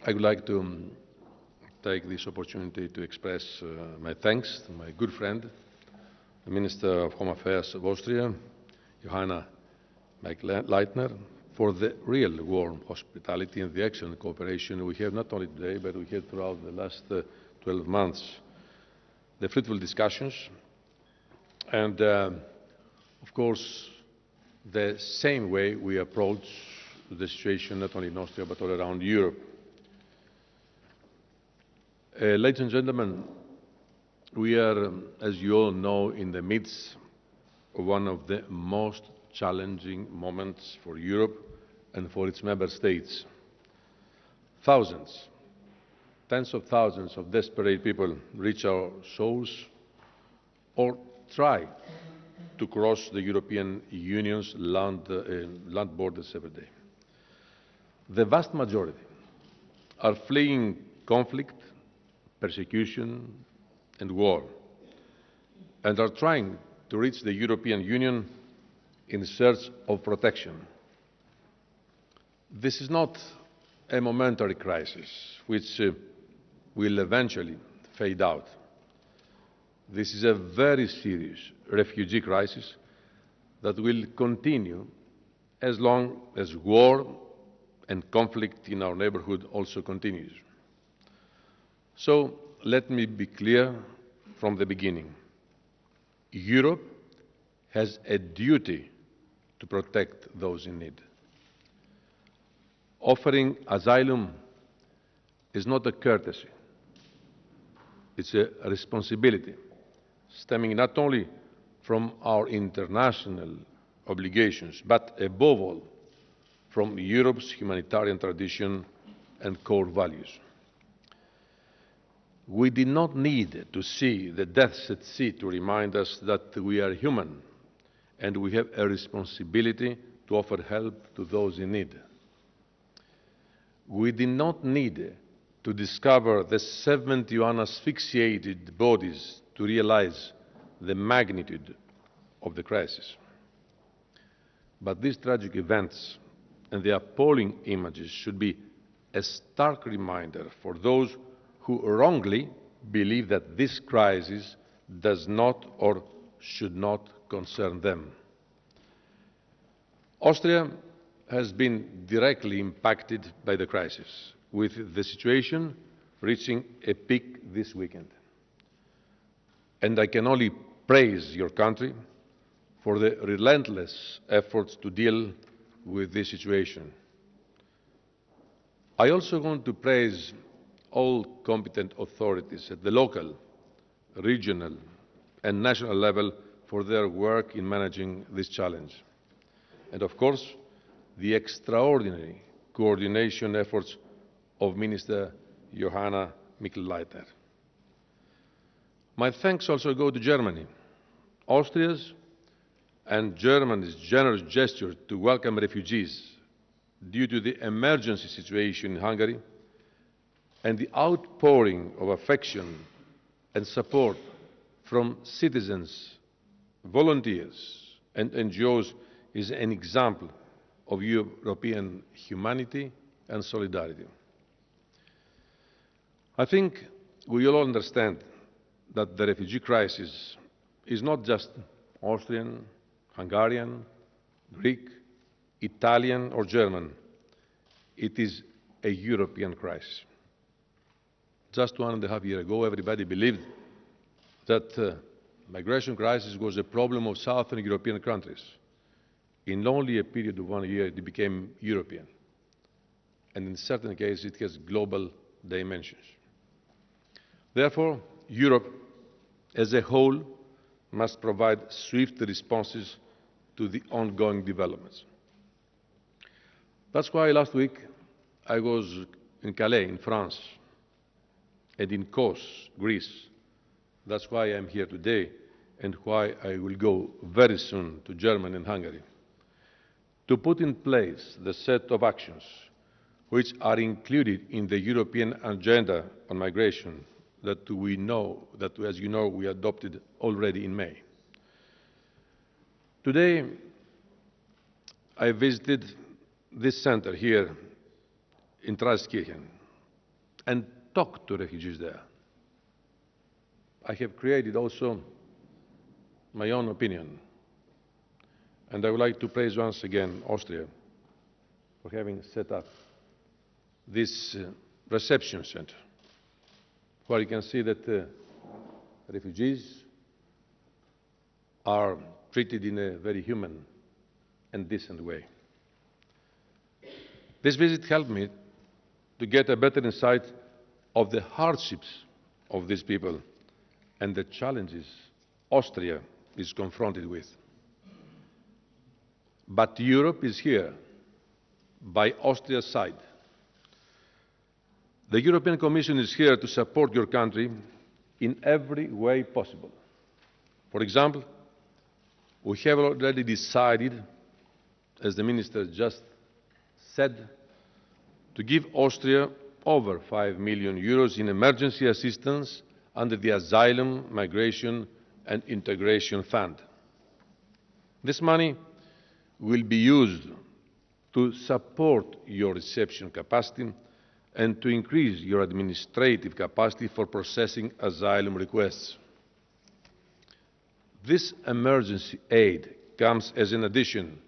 I would like to take this opportunity to express my thanks to my good friend, the Minister of Home Affairs of Austria, Johanna Leitner, for the real warm hospitality and the excellent cooperation we have not only today, but we had throughout the last 12 months. The fruitful discussions and, of course, the same way we approach the situation not only in Austria but all around Europe. Ladies and gentlemen, we are, as you all know, in the midst of one of the most challenging moments for Europe and for its member states. Thousands, tens of thousands of desperate people reach our shores or try to cross the European Union's land borders every day. The vast majority are fleeing conflict, persecution and war, and are trying to reach the European Union in search of protection. This is not a momentary crisis which will eventually fade out. This is a very serious refugee crisis that will continue as long as war and conflict in our neighbourhood also continues. So let me be clear from the beginning. Europe has a duty to protect those in need. Offering asylum is not a courtesy. It's a responsibility stemming not only from our international obligations, but above all from Europe's humanitarian tradition and core values. We did not need to see the deaths at sea to remind us that we are human and we have a responsibility to offer help to those in need. We did not need to discover the 71 asphyxiated bodies to realize the magnitude of the crisis. But these tragic events and the appalling images should be a stark reminder for those who wrongly believe that this crisis does not or should not concern them. Austria has been directly impacted by the crisis, with the situation reaching a peak this weekend. And I can only praise your country for the relentless efforts to deal with this situation. I also want to praise all competent authorities at the local, regional and national level for their work in managing this challenge. And of course, the extraordinary coordination efforts of Minister Johanna Leitner. My thanks also go to Germany. Austria's and Germany's generous gesture to welcome refugees due to the emergency situation in Hungary and the outpouring of affection and support from citizens, volunteers and NGOs is an example of European humanity and solidarity. I think we all understand that the refugee crisis is not just Austrian, Hungarian, Greek, Italian or German. It is a European crisis. Just 1.5 years ago, everybody believed that the migration crisis was a problem of southern European countries. In only a period of 1 year, it became European. And in certain cases, it has global dimensions. Therefore, Europe as a whole must provide swift responses to the ongoing developments. That's why last week I was in Calais, in France, and in Kos, Greece. That's why I'm here today and why I will go very soon to Germany and Hungary, to put in place the set of actions which are included in the European agenda on migration that we know, that as you know, we adopted already in May. Today, I visited this center here in Traiskirchen, and talk to refugees there. I have created also my own opinion, and I would like to praise once again Austria for having set up this reception center, where you can see that refugees are treated in a very human and decent way. This visit helped me to get a better insight of the hardships of these people and the challenges Austria is confronted with. But Europe is here, by Austria's side. The European Commission is here to support your country in every way possible. For example, we have already decided, as the Minister just said, to give Austria over €5 million in emergency assistance under the Asylum, Migration and Integration Fund. This money will be used to support your reception capacity and to increase your administrative capacity for processing asylum requests. This emergency aid comes as an addition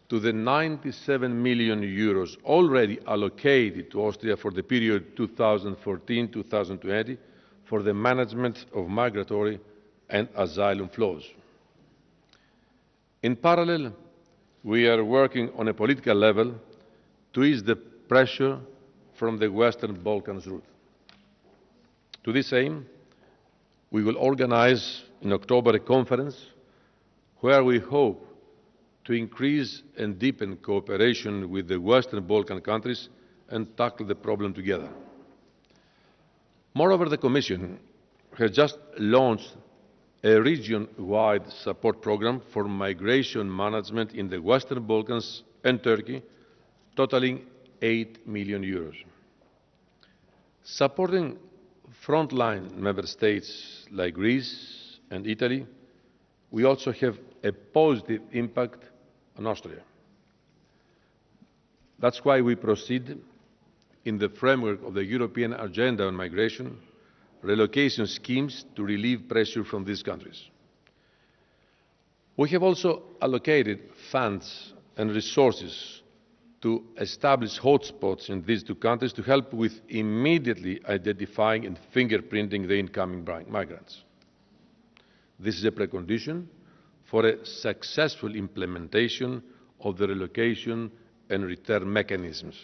to the €97 million already allocated to Austria for the period 2014-2020 for the management of migratory and asylum flows. In parallel, we are working on a political level to ease the pressure from the Western Balkans route. To this aim, we will organize in October a conference where we hope to increase and deepen cooperation with the Western Balkan countries and tackle the problem together. Moreover, the Commission has just launched a region-wide support programme for migration management in the Western Balkans and Turkey, totalling €8 million. Supporting frontline member states like Greece and Italy, we also have a positive impact on Austria. That's why we proceed in the framework of the European Agenda on Migration, relocation schemes to relieve pressure from these countries. We have also allocated funds and resources to establish hotspots in these two countries to help with immediately identifying and fingerprinting the incoming migrants. This is a precondition for a successful implementation of the relocation and return mechanisms.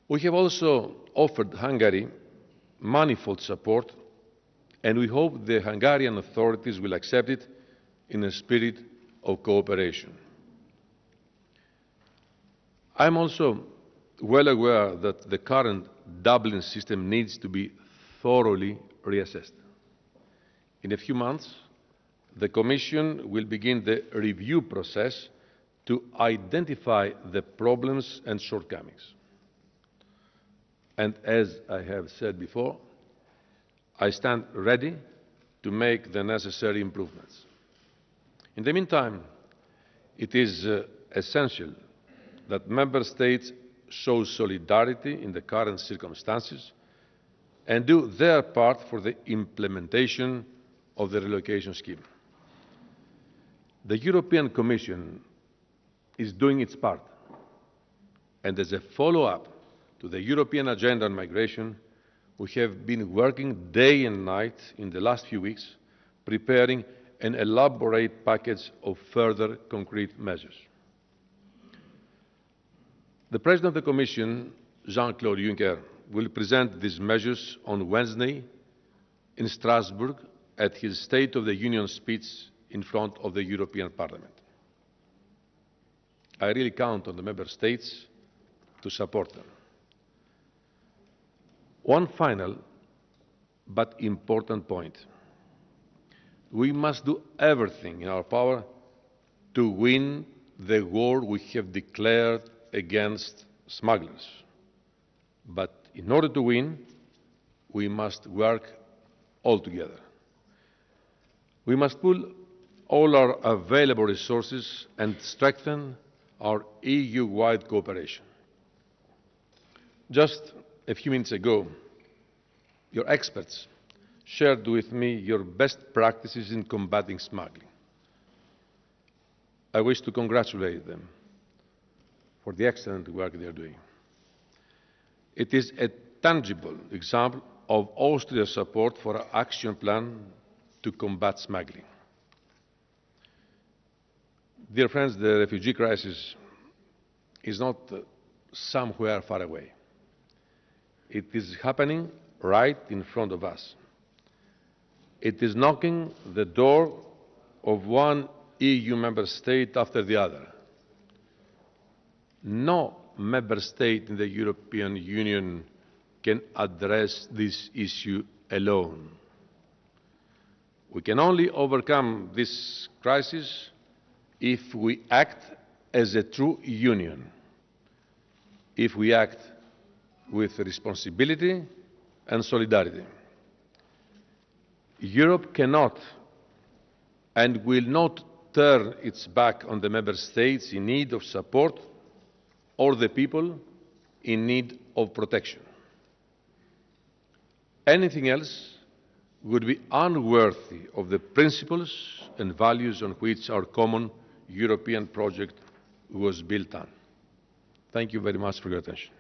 We have also offered Hungary manifold support, and we hope the Hungarian authorities will accept it in a spirit of cooperation. I am also well aware that the current Dublin system needs to be thoroughly reassessed. In a few months, the Commission will begin the review process to identify the problems and shortcomings. And as I have said before, I stand ready to make the necessary improvements. In the meantime, it is essential that Member States show solidarity in the current circumstances and do their part for the implementation of the relocation scheme. The European Commission is doing its part, and as a follow-up to the European Agenda on Migration, we have been working day and night in the last few weeks, preparing an elaborate package of further concrete measures. The President of the Commission, Jean-Claude Juncker, will present these measures on Wednesday in Strasbourg at his State of the Union speech in front of the European Parliament. I really count on the Member States to support them. One final but important point. We must do everything in our power to win the war we have declared against smugglers. But in order to win, we must work all together. We must pool all our available resources and strengthen our EU-wide cooperation. Just a few minutes ago, your experts shared with me your best practices in combating smuggling. I wish to congratulate them for the excellent work they are doing. It is a tangible example of Austria's support for our action plan to combat smuggling. Dear friends, the refugee crisis is not somewhere far away. It is happening right in front of us. It is knocking the door of one EU member state after the other. No member state in the European Union can address this issue alone. We can only overcome this crisis if we act as a true union, if we act with responsibility and solidarity. Europe cannot and will not turn its back on the member states in need of support or the people in need of protection. Anything else would be unworthy of the principles and values on which our common European project was built on. Thank you very much for your attention.